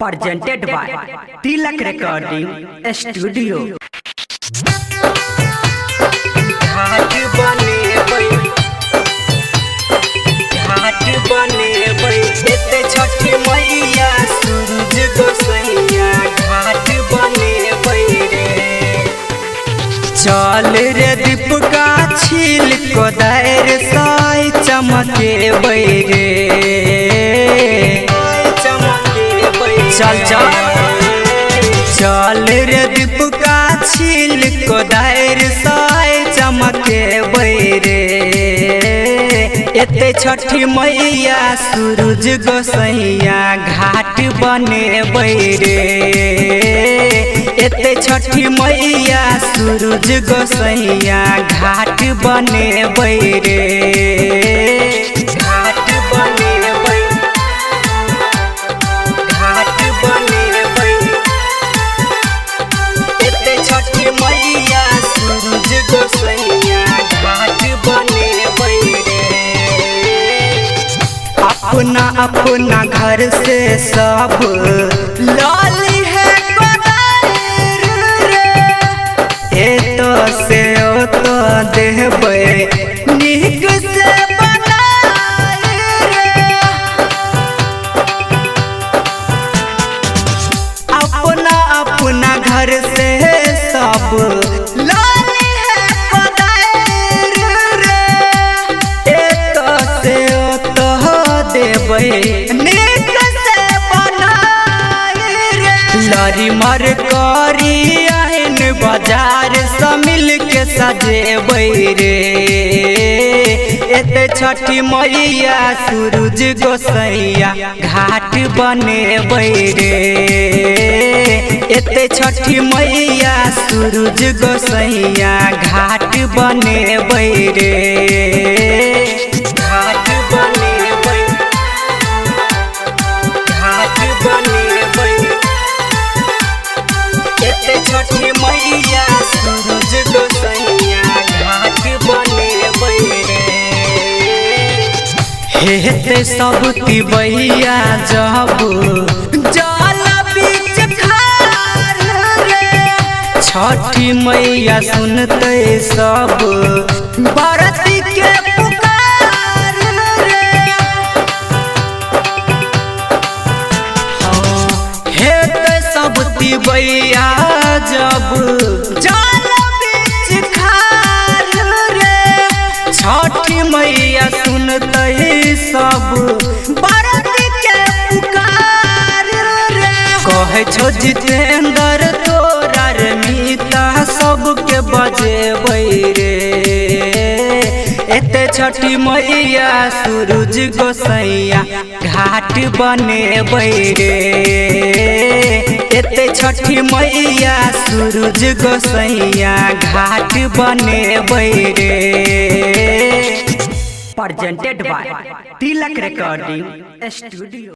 presented by Tilak Recording Studio। घाट बने एते छठी मैया सूरज गोसैया घाट बने रे। चल रे दीपका छील को दायर साई चमके रे। चल चल चल रे दीपका छील को दायर साई चमके रे। एते छठी मैया सूरज गोसैया घाट बने रे। एते छठी मैया सूरज गोसैया घाट बने रे। घाट बने घाट बने एते छठी मैया सूरज गोसैया घाट बने रे। अपना अपना घर से सब लाली है ए तो से ओ तो देबे निक से बनाए रे। अपना अपना घर से सब लाली है रे। ए तो से ओ तो देबे निक से बनाए रे। लरी मर करी बाजार से मिल के सजेबै रे। एते छठी मैया सूरज गोसैया घाट बने रे। एते छठी मैया सूरज गोसैया घाट बने रे। घाट बने घाट बने एते छठी मैया सूरज गोसैया घाट बने रे। हेते सब तिबैया जब जल बीच खार रे। छठी मैया सुनते सब बरती के पुकार रे। हेते सब तिबैया जब जल बीच खार रे। छठी मैया सुनते सब बरती के पुकार रे। कहे छो जितेंद्र तोरा रे मीता सबके बजेबै रे। एते छठी मैया सूरज गोसैया घाट बने रे। एते छठी मैया सूरज गोसैया घाट बने रे। presented by Tilak Recording Studio।